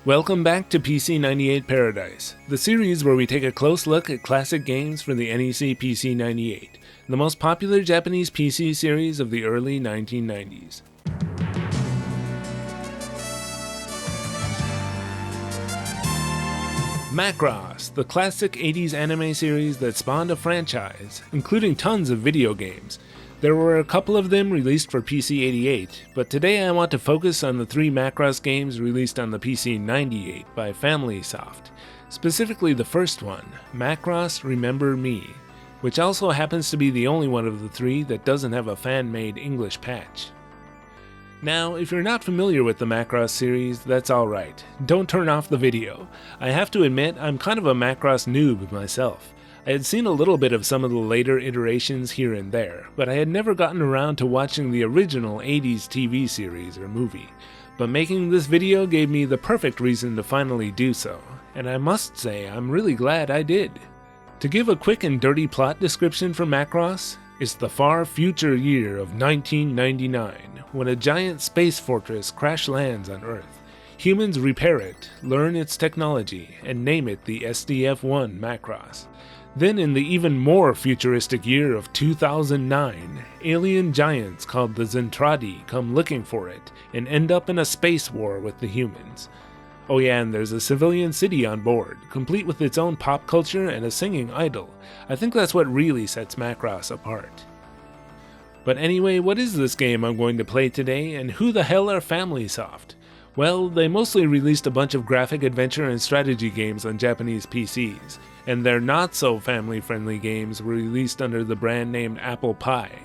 Welcome back to PC-98 Paradise, the series where we take a close look at classic games for the NEC PC-98, the most popular Japanese PC series of the early 1990s. Macross, the classic 80s anime series that spawned a franchise, including tons of video games. There were a couple of them released for PC-88, but today I want to focus on the 3 Macross games released on the PC-98 by FamilySoft, specifically the first one, Macross Remember Me, which also happens to be the only one of the 3 that doesn't have a fan-made English patch. Now, if you're not familiar with the Macross series, that's alright. Don't turn off the video. I have to admit, I'm kind of a Macross noob myself. I had seen a little bit of some of the later iterations here and there, but I had never gotten around to watching the original 80s TV series or movie. But making this video gave me the perfect reason to finally do so, and I must say I'm really glad I did. To give a quick and dirty plot description for Macross, it's the far future year of 1999, when a giant space fortress crash lands on Earth. Humans repair it, learn its technology, and name it the SDF-1 Macross. Then in the even more futuristic year of 2009, alien giants called the Zentradi come looking for it and end up in a space war with the humans. Oh yeah, and there's a civilian city on board, complete with its own pop culture and a singing idol. I think that's what really sets Macross apart. But anyway, what is this game I'm going to play today, and who the hell are FamilySoft? Well, they mostly released a bunch of graphic adventure and strategy games on Japanese PCs, and their not-so-family-friendly games were released under the brand named Apple Pie,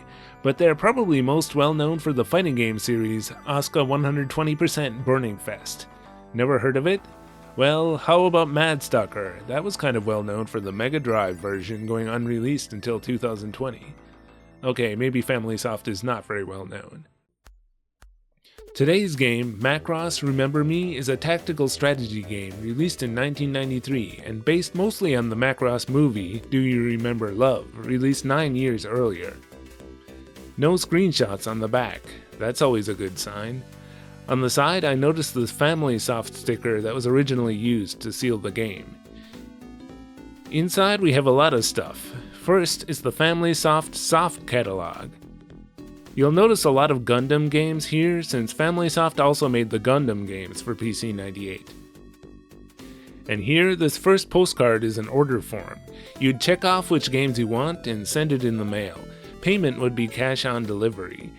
but they're probably most well known for the fighting game series Asuka 120% Burning Fest. Never heard of it? Well, how about Mad Stalker? That was kind of well known for the Mega Drive version going unreleased until 2020. Okay, maybe FamilySoft is not very well known. Today's game, Macross Remember Me, is a tactical strategy game released in 1993 and based mostly on the Macross movie Do You Remember Love, released 9 years earlier. No screenshots on the back, that's always a good sign. On the side, I noticed the FamilySoft sticker that was originally used to seal the game. Inside we have a lot of stuff. First is the FamilySoft soft catalog. You'll notice a lot of Gundam games here, since FamilySoft also made the Gundam games for PC-98. And here, this first postcard is an order form. You'd check off which games you want and send it in the mail. Payment would be cash on delivery.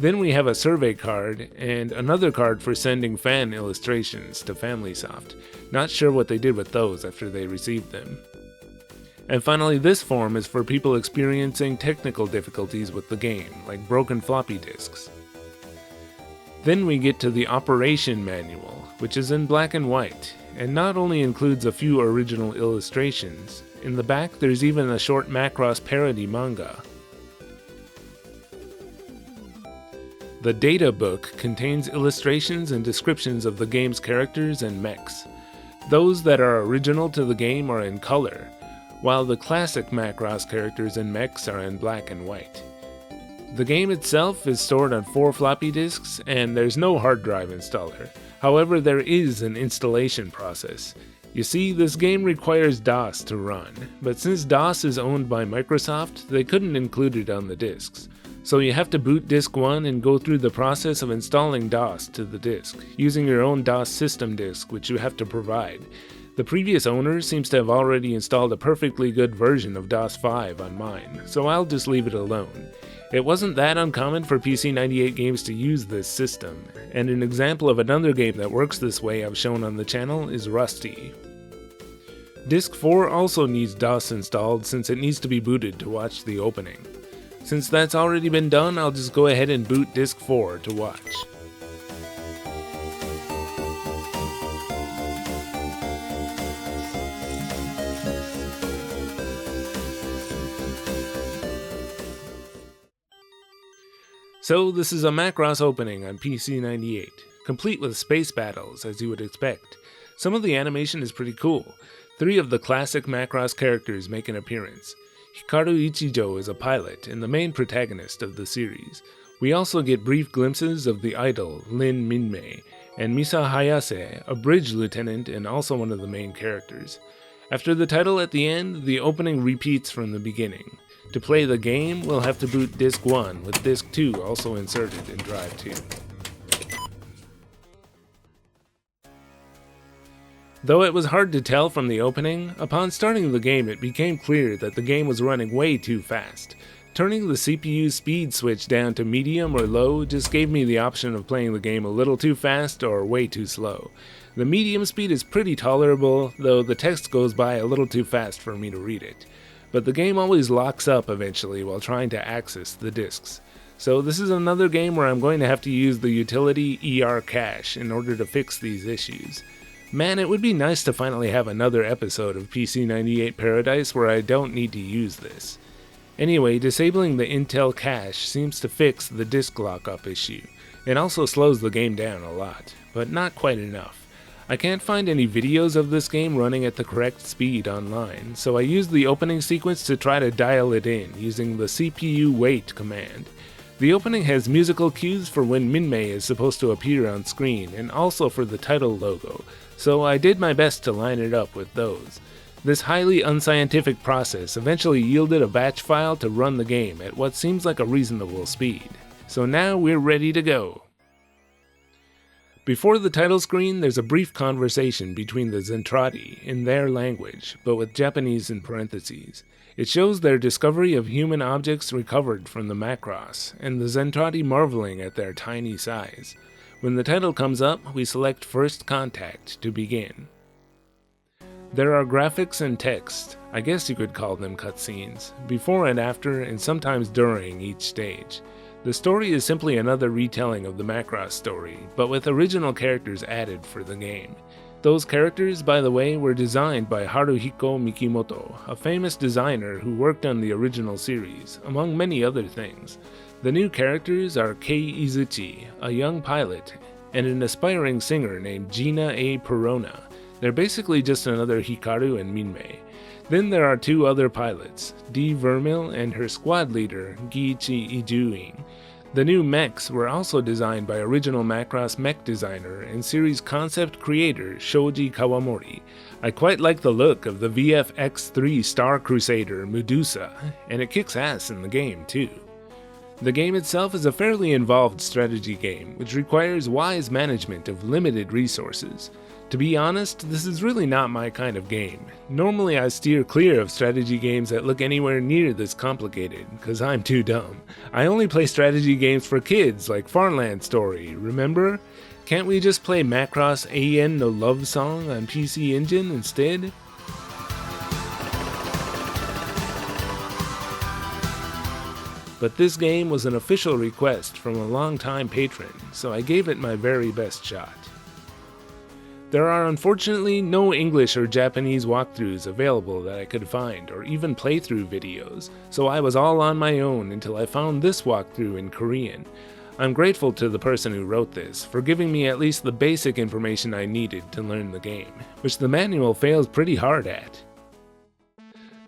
Then we have a survey card, and another card for sending fan illustrations to FamilySoft. Not sure what they did with those after they received them. And finally, this form is for people experiencing technical difficulties with the game, like broken floppy disks. Then we get to the operation manual, which is in black and white, and not only includes a few original illustrations, in the back there's even a short Macross parody manga. The data book contains illustrations and descriptions of the game's characters and mechs. Those that are original to the game are in color, while the classic Macross characters and mechs are in black and white. The game itself is stored on 4 floppy disks, and there's no hard drive installer. However, there is an installation process. You see, this game requires DOS to run, but since DOS is owned by Microsoft, they couldn't include it on the disks. So you have to boot disk 1 and go through the process of installing DOS to the disk, using your own DOS system disk, which you have to provide. The previous owner seems to have already installed a perfectly good version of DOS 5 on mine, so I'll just leave it alone. It wasn't that uncommon for PC-98 games to use this system, and an example of another game that works this way I've shown on the channel is Rusty. Disk 4 also needs DOS installed since it needs to be booted to watch the opening. Since that's already been done, I'll just go ahead and boot Disk 4 to watch. So this is a Macross opening on PC-98, complete with space battles as you would expect. Some of the animation is pretty cool. 3 of the classic Macross characters make an appearance. Hikaru Ichijo is a pilot and the main protagonist of the series. We also get brief glimpses of the idol, Lin Minmei, and Misa Hayase, a bridge lieutenant and also one of the main characters. After the title at the end, the opening repeats from the beginning. To play the game, we'll have to boot Disc 1, with Disc 2 also inserted in Drive 2. Though it was hard to tell from the opening, upon starting the game it became clear that the game was running way too fast. Turning the CPU speed switch down to medium or low just gave me the option of playing the game a little too fast or way too slow. The medium speed is pretty tolerable, though the text goes by a little too fast for me to read it. But the game always locks up eventually while trying to access the discs. So this is another game where I'm going to have to use the utility ER cache in order to fix these issues. Man, it would be nice to finally have another episode of PC-98 Paradise where I don't need to use this. Anyway, disabling the Intel cache seems to fix the disk lockup issue. It also slows the game down a lot, but not quite enough. I can't find any videos of this game running at the correct speed online, so I used the opening sequence to try to dial it in using the CPU wait command. The opening has musical cues for when Minmei is supposed to appear on screen and also for the title logo, so I did my best to line it up with those. This highly unscientific process eventually yielded a batch file to run the game at what seems like a reasonable speed. So now we're ready to go. Before the title screen, there's a brief conversation between the Zentradi in their language, but with Japanese in parentheses. It shows their discovery of human objects recovered from the Macross, and the Zentradi marveling at their tiny size. When the title comes up, we select First Contact to begin. There are graphics and text, I guess you could call them cutscenes, before and after and sometimes during each stage. The story is simply another retelling of the Macross story, but with original characters added for the game. Those characters, by the way, were designed by Haruhiko Mikimoto, a famous designer who worked on the original series, among many other things. The new characters are Kei Izuchi, a young pilot, and an aspiring singer named Gina A. Perona. They're basically just another Hikaru and Minmei. Then there are two other pilots, Dee Vermil and her squad leader, Giichi Ijuin. The new mechs were also designed by original Macross mech designer and series concept creator Shoji Kawamori. I quite like the look of the VFX3 Star Crusader Medusa, and it kicks ass in the game too. The game itself is a fairly involved strategy game, which requires wise management of limited resources. To be honest, this is really not my kind of game. Normally I steer clear of strategy games that look anywhere near this complicated, cause I'm too dumb. I only play strategy games for kids, like Farmland Story, remember? Can't we just play Macross AN No Love Song on PC Engine instead? But this game was an official request from a longtime patron, so I gave it my very best shot. There are unfortunately no English or Japanese walkthroughs available that I could find, or even playthrough videos, so I was all on my own until I found this walkthrough in Korean. I'm grateful to the person who wrote this for giving me at least the basic information I needed to learn the game, which the manual fails pretty hard at.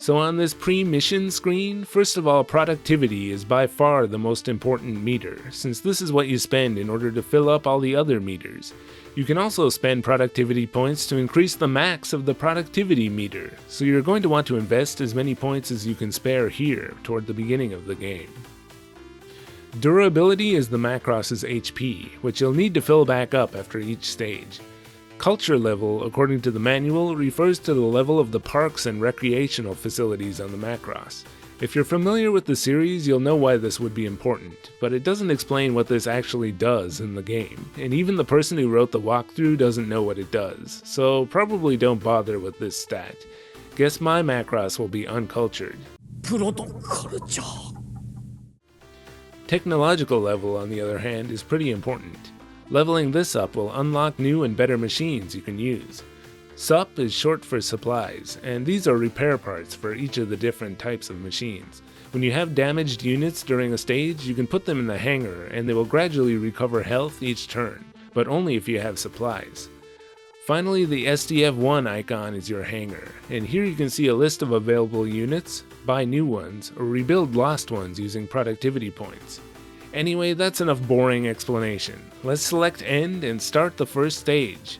So on this pre-mission screen, first of all, productivity is by far the most important meter, since this is what you spend in order to fill up all the other meters. You can also spend productivity points to increase the max of the productivity meter, so you're going to want to invest as many points as you can spare here toward the beginning of the game. Durability is the Macross's HP, which you'll need to fill back up after each stage. Culture level, according to the manual, refers to the level of the parks and recreational facilities on the Macross. If you're familiar with the series, you'll know why this would be important, but it doesn't explain what this actually does in the game, and even the person who wrote the walkthrough doesn't know what it does, so probably don't bother with this stat. Guess my Macross will be uncultured. Technological level, on the other hand, is pretty important. Leveling this up will unlock new and better machines you can use. SUP is short for supplies, and these are repair parts for each of the different types of machines. When you have damaged units during a stage, you can put them in the hangar and they will gradually recover health each turn, but only if you have supplies. Finally, the SDF-1 icon is your hangar, and here you can see a list of available units, buy new ones, or rebuild lost ones using productivity points. Anyway, that's enough boring explanation. Let's select End and start the first stage.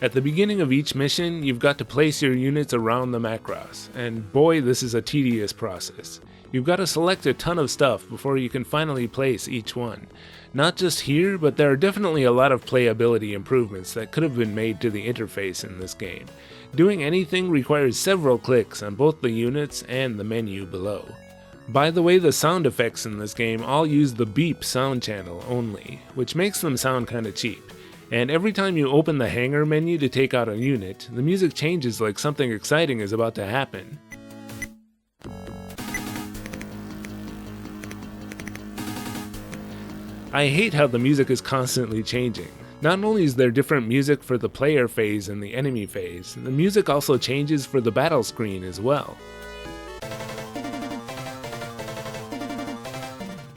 At the beginning of each mission, you've got to place your units around the Macross, and boy, this is a tedious process. You've got to select a ton of stuff before you can finally place each one. Not just here, but there are definitely a lot of playability improvements that could have been made to the interface in this game. Doing anything requires several clicks on both the units and the menu below. By the way, the sound effects in this game all use the beep sound channel only, which makes them sound kinda cheap. And every time you open the hangar menu to take out a unit, the music changes like something exciting is about to happen. I hate how the music is constantly changing. Not only is there different music for the player phase and the enemy phase, the music also changes for the battle screen as well.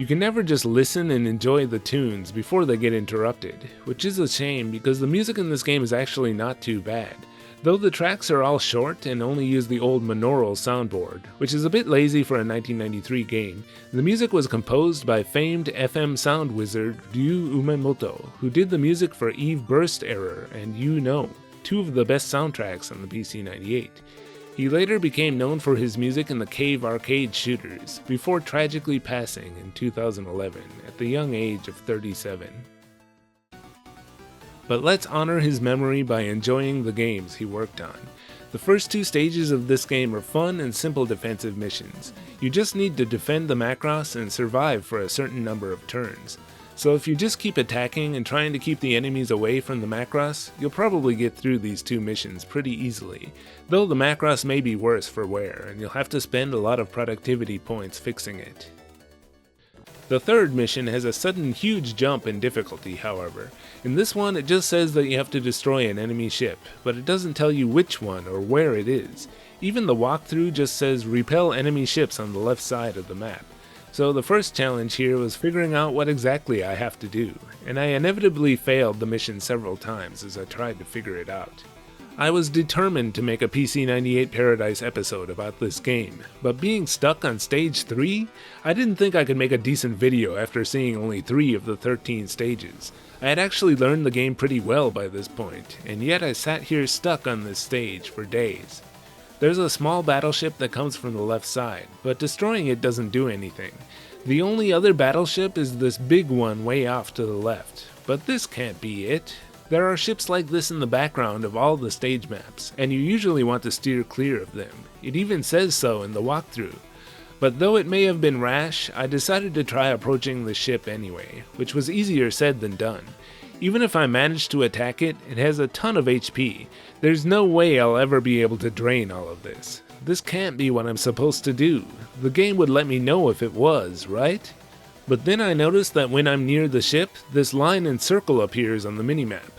You can never just listen and enjoy the tunes before they get interrupted, which is a shame because the music in this game is actually not too bad. Though the tracks are all short and only use the old monaural soundboard, which is a bit lazy for a 1993 game, the music was composed by famed FM sound wizard Ryu Umemoto, who did the music for Eve Burst Error and You Know, two of the best soundtracks on the PC-98. He later became known for his music in the Cave arcade shooters, before tragically passing in 2011 at the young age of 37. But let's honor his memory by enjoying the games he worked on. The first two stages of this game are fun and simple defensive missions. You just need to defend the Macross and survive for a certain number of turns. So if you just keep attacking and trying to keep the enemies away from the Macross, you'll probably get through these two missions pretty easily, though the Macross may be worse for wear, and you'll have to spend a lot of productivity points fixing it. The third mission has a sudden huge jump in difficulty, however. In this one, it just says that you have to destroy an enemy ship, but it doesn't tell you which one or where it is. Even the walkthrough just says repel enemy ships on the left side of the map. So the first challenge here was figuring out what exactly I have to do, and I inevitably failed the mission several times as I tried to figure it out. I was determined to make a PC-98 Paradise episode about this game, but being stuck on stage 3? I didn't think I could make a decent video after seeing only 3 of the 13 stages. I had actually learned the game pretty well by this point, and yet I sat here stuck on this stage for days. There's a small battleship that comes from the left side, but destroying it doesn't do anything. The only other battleship is this big one way off to the left, but this can't be it. There are ships like this in the background of all the stage maps, and you usually want to steer clear of them. It even says so in the walkthrough. But though it may have been rash, I decided to try approaching the ship anyway, which was easier said than done. Even if I manage to attack it, it has a ton of HP. There's no way I'll ever be able to drain all of this. This can't be what I'm supposed to do. The game would let me know if it was, right? But then I noticed that when I'm near the ship, this line and circle appears on the minimap.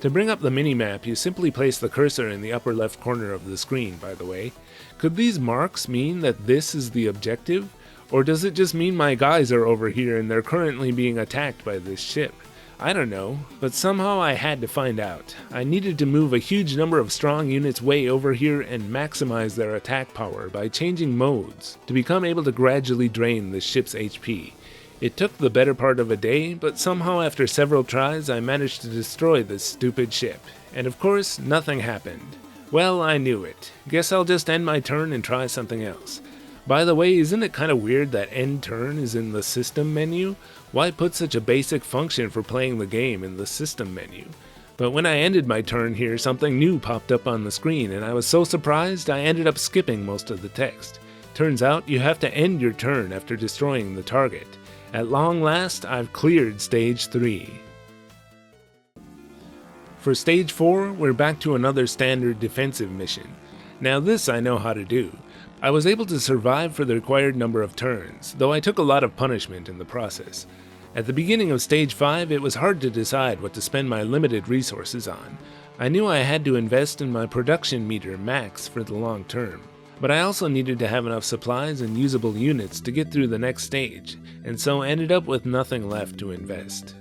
To bring up the minimap, you simply place the cursor in the upper left corner of the screen, by the way. Could these marks mean that this is the objective? Or does it just mean my guys are over here and they're currently being attacked by this ship? I don't know, but somehow I had to find out. I needed to move a huge number of strong units way over here and maximize their attack power by changing modes to become able to gradually drain the ship's HP. It took the better part of a day, but somehow after several tries I managed to destroy this stupid ship. And of course, nothing happened. Well, I knew it. Guess I'll just end my turn and try something else. By the way, isn't it kinda weird that end turn is in the system menu? Why put such a basic function for playing the game in the system menu? But when I ended my turn here, something new popped up on the screen, and I was so surprised I ended up skipping most of the text. Turns out you have to end your turn after destroying the target. At long last, I've cleared stage 3. For stage 4, we're back to another standard defensive mission. Now this I know how to do. I was able to survive for the required number of turns, though I took a lot of punishment in the process. At the beginning of stage 5, it was hard to decide what to spend my limited resources on. I knew I had to invest in my production meter max for the long term, but I also needed to have enough supplies and usable units to get through the next stage, and so ended up with nothing left to invest.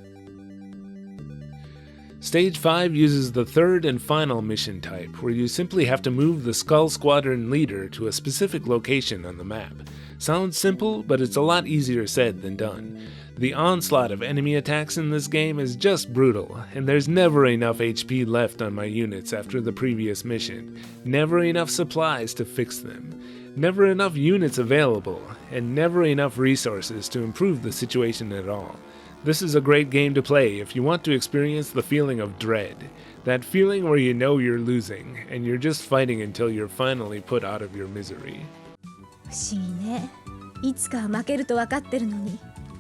Stage 5 uses the third and final mission type, where you simply have to move the Skull Squadron leader to a specific location on the map. Sounds simple, but it's a lot easier said than done. The onslaught of enemy attacks in this game is just brutal, and there's never enough HP left on my units after the previous mission, never enough supplies to fix them, never enough units available, and never enough resources to improve the situation at all. This is a great game to play if you want to experience the feeling of dread, that feeling where you know you're losing, and you're just fighting until you're finally put out of your misery. 不思議ね。いつか負けると分かってるのに、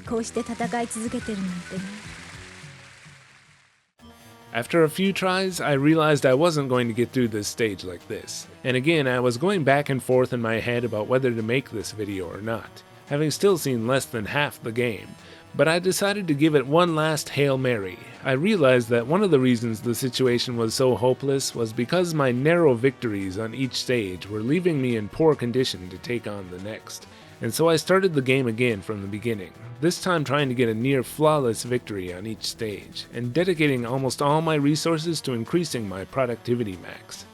こうして戦い続けてるなんてね。After a few tries, I realized I wasn't going to get through this stage like this, and again I was going back and forth in my head about whether to make this video or not, having still seen less than half the game. But I decided to give it one last Hail Mary. I realized that one of the reasons the situation was so hopeless was because my narrow victories on each stage were leaving me in poor condition to take on the next. And so I started the game again from the beginning, this time trying to get a near flawless victory on each stage, and dedicating almost all my resources to increasing my productivity max.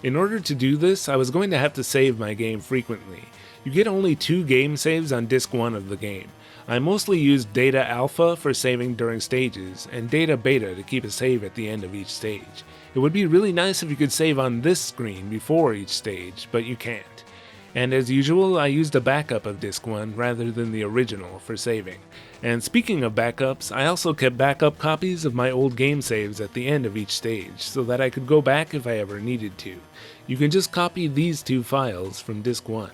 In order to do this, I was going to have to save my game frequently. You get only 2 game saves on Disc 1 of the game. I mostly used Data Alpha for saving during stages, and Data Beta to keep a save at the end of each stage. It would be really nice if you could save on this screen before each stage, but you can't. And as usual, I used a backup of Disc 1 rather than the original for saving. And speaking of backups, I also kept backup copies of my old game saves at the end of each stage, so that I could go back if I ever needed to. You can just copy these 2 files from Disc 1.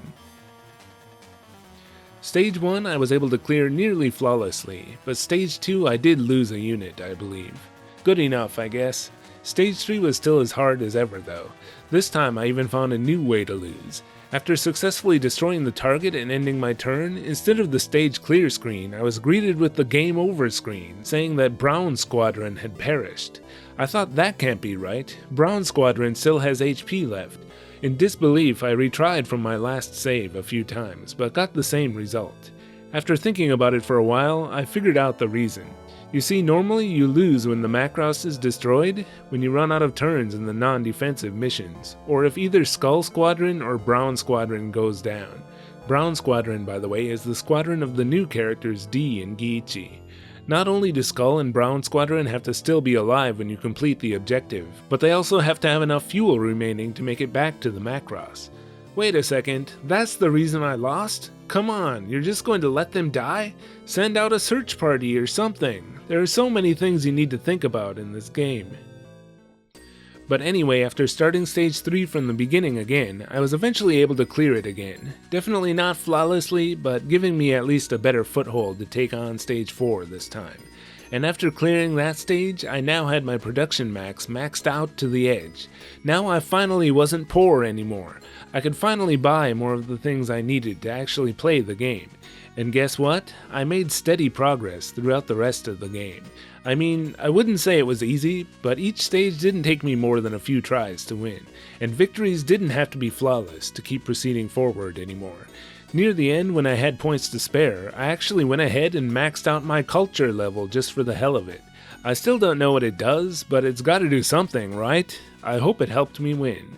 Stage 1 I was able to clear nearly flawlessly, but Stage 2 I did lose a unit, I believe. Good enough, I guess. Stage 3 was still as hard as ever though. This time I even found a new way to lose. After successfully destroying the target and ending my turn, instead of the stage clear screen, I was greeted with the game over screen, saying that Brown Squadron had perished. I thought that can't be right. Brown Squadron still has HP left. In disbelief, I retried from my last save a few times, but got the same result. After thinking about it for a while, I figured out the reason. You see, normally you lose when the Macross is destroyed, when you run out of turns in the non-defensive missions, or if either Skull Squadron or Brown Squadron goes down. Brown Squadron, by the way, is the squadron of the new characters D and Giichi. Not only do Skull and Brown Squadron have to still be alive when you complete the objective, but they also have to have enough fuel remaining to make it back to the Macross. Wait a second, that's the reason I lost? Come on, you're just going to let them die? Send out a search party or something. There are so many things you need to think about in this game. But anyway, after starting Stage 3 from the beginning again, I was eventually able to clear it again. Definitely not flawlessly, but giving me at least a better foothold to take on Stage 4 this time. And after clearing that stage, I now had my production max maxed out to the edge. Now I finally wasn't poor anymore. I could finally buy more of the things I needed to actually play the game. And guess what? I made steady progress throughout the rest of the game. I mean, I wouldn't say it was easy, but each stage didn't take me more than a few tries to win, and victories didn't have to be flawless to keep proceeding forward anymore. Near the end, when I had points to spare, I actually went ahead and maxed out my culture level just for the hell of it. I still don't know what it does, but it's gotta do something, right? I hope it helped me win.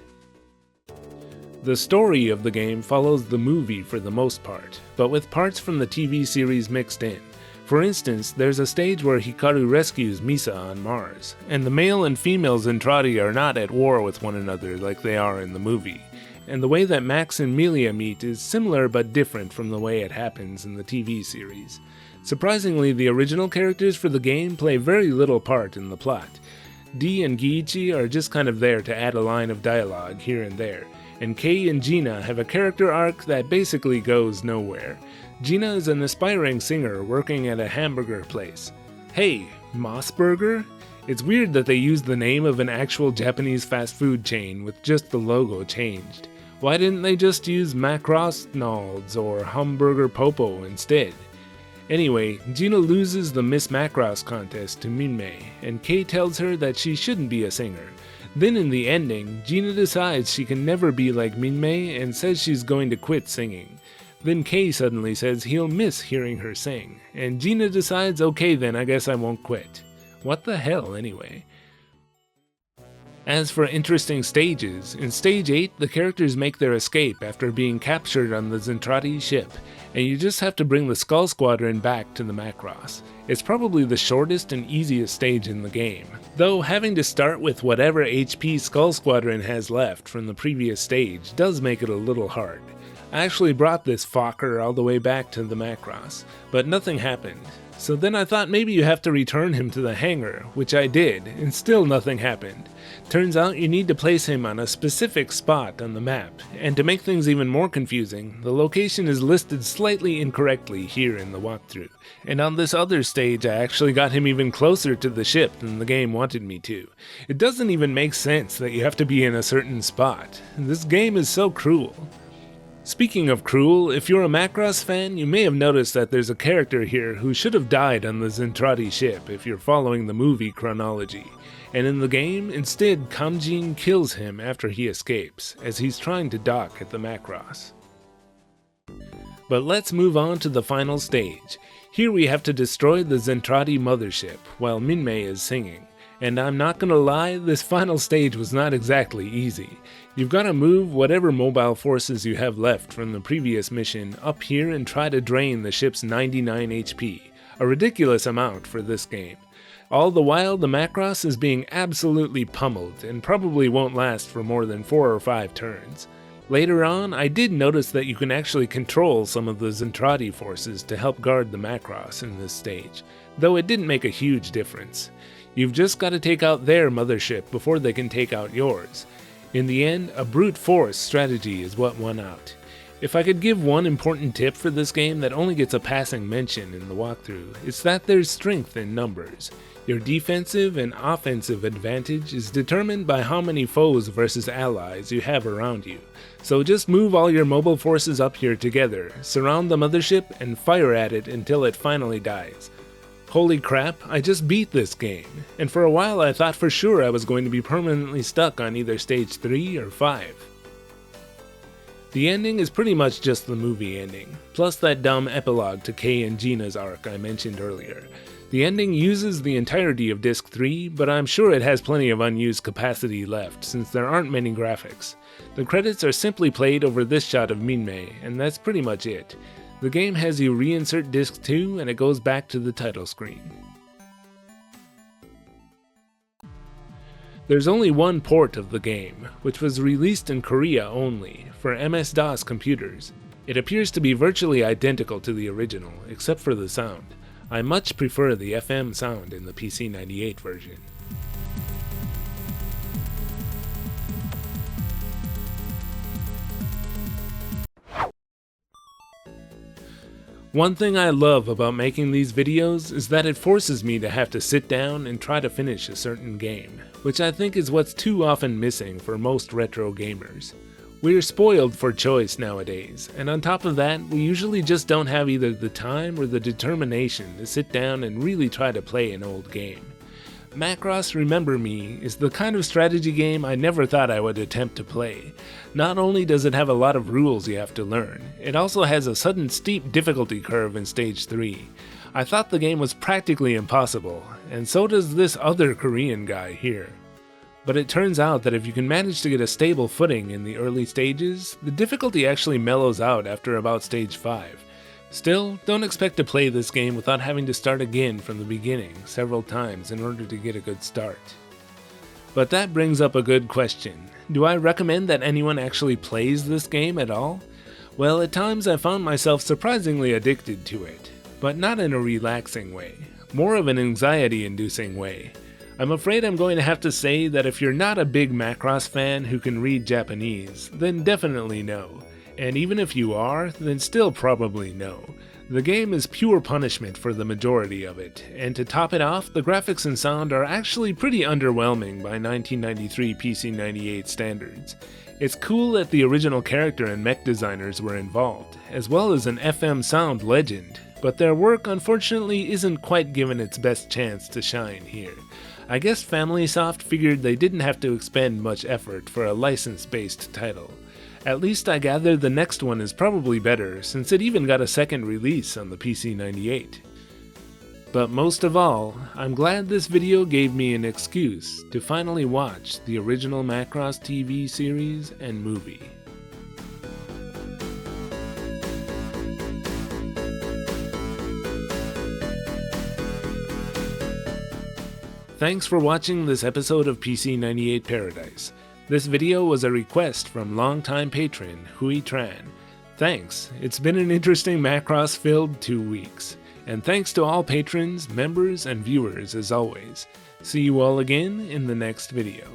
The story of the game follows the movie for the most part, but with parts from the TV series mixed in. For instance, there's a stage where Hikaru rescues Misa on Mars, and the male and female Zentradi are not at war with one another like they are in the movie. And the way that Max and Melia meet is similar but different from the way it happens in the TV series. Surprisingly, the original characters for the game play very little part in the plot. D and Giichi are just kind of there to add a line of dialogue here and there, and Kei and Gina have a character arc that basically goes nowhere. Gina is an aspiring singer working at a hamburger place. Hey, Mossburger? It's weird that they used the name of an actual Japanese fast food chain with just the logo changed. Why didn't they just use Macross Nalds or Hamburger Popo instead? Anyway, Gina loses the Miss Macross contest to Minmei, and Kei tells her that she shouldn't be a singer. Then in the ending, Gina decides she can never be like Minmei and says she's going to quit singing. Then Kei suddenly says he'll miss hearing her sing, and Gina decides, okay then, I guess I won't quit. What the hell, anyway? As for interesting stages, in Stage 8, the characters make their escape after being captured on the Zentradi ship, and you just have to bring the Skull Squadron back to the Macross. It's probably the shortest and easiest stage in the game, though having to start with whatever HP Skull Squadron has left from the previous stage does make it a little hard. I actually brought this Fokker all the way back to the Macross, but nothing happened. So then I thought maybe you have to return him to the hangar, which I did, and still nothing happened. Turns out you need to place him on a specific spot on the map, and to make things even more confusing, the location is listed slightly incorrectly here in the walkthrough. And on this other stage I actually got him even closer to the ship than the game wanted me to. It doesn't even make sense that you have to be in a certain spot. This game is so cruel. Speaking of cruel, if you're a Macross fan, you may have noticed that there's a character here who should have died on the Zentradi ship if you're following the movie chronology. And in the game, instead Kamjin kills him after he escapes, as he's trying to dock at the Macross. But let's move on to the final stage. Here we have to destroy the Zentradi mothership, while Minmay is singing. And I'm not gonna lie, this final stage was not exactly easy. You've gotta move whatever mobile forces you have left from the previous mission up here and try to drain the ship's 99 HP, a ridiculous amount for this game. All the while, the Macross is being absolutely pummeled and probably won't last for more than 4 or 5 turns. Later on, I did notice that you can actually control some of the Zentradi forces to help guard the Macross in this stage, though it didn't make a huge difference. You've just got to take out their mothership before they can take out yours. In the end, a brute force strategy is what won out. If I could give one important tip for this game that only gets a passing mention in the walkthrough, it's that there's strength in numbers. Your defensive and offensive advantage is determined by how many foes versus allies you have around you. So just move all your mobile forces up here together, surround the mothership, and fire at it until it finally dies. Holy crap, I just beat this game, and for a while I thought for sure I was going to be permanently stuck on either stage 3 or 5. The ending is pretty much just the movie ending, plus that dumb epilogue to Kay and Gina's arc I mentioned earlier. The ending uses the entirety of Disc 3, but I'm sure it has plenty of unused capacity left since there aren't many graphics. The credits are simply played over this shot of Minmay, and that's pretty much it. The game has you reinsert Disc 2 and it goes back to the title screen. There's only one port of the game, which was released in Korea only, for MS-DOS computers. It appears to be virtually identical to the original, except for the sound. I much prefer the FM sound in the PC-98 version. One thing I love about making these videos is that it forces me to have to sit down and try to finish a certain game, which I think is what's too often missing for most retro gamers. We're spoiled for choice nowadays, and on top of that, we usually just don't have either the time or the determination to sit down and really try to play an old game. Macross Remember Me is the kind of strategy game I never thought I would attempt to play. Not only does it have a lot of rules you have to learn, it also has a sudden steep difficulty curve in Stage 3. I thought the game was practically impossible, and so does this other Korean guy here. But it turns out that if you can manage to get a stable footing in the early stages, the difficulty actually mellows out after about Stage 5. Still, don't expect to play this game without having to start again from the beginning several times in order to get a good start. But that brings up a good question. Do I recommend that anyone actually plays this game at all? Well, at times I found myself surprisingly addicted to it, but not in a relaxing way, more of an anxiety-inducing way. I'm afraid I'm going to have to say that if you're not a big Macross fan who can read Japanese, then definitely no. And even if you are, then still probably no. The game is pure punishment for the majority of it, and to top it off, the graphics and sound are actually pretty underwhelming by 1993 PC-98 standards. It's cool that the original character and mech designers were involved, as well as an FM sound legend, but their work unfortunately isn't quite given its best chance to shine here. I guess FamilySoft figured they didn't have to expend much effort for a license-based title. At least I gather the next one is probably better, since it even got a second release on the PC-98. But most of all, I'm glad this video gave me an excuse to finally watch the original Macross TV series and movie. Thanks for watching this episode of PC-98 Paradise. This video was a request from longtime patron Hui Tran. Thanks, it's been an interesting Macross-filled 2 weeks. And thanks to all patrons, members, and viewers as always. See you all again in the next video.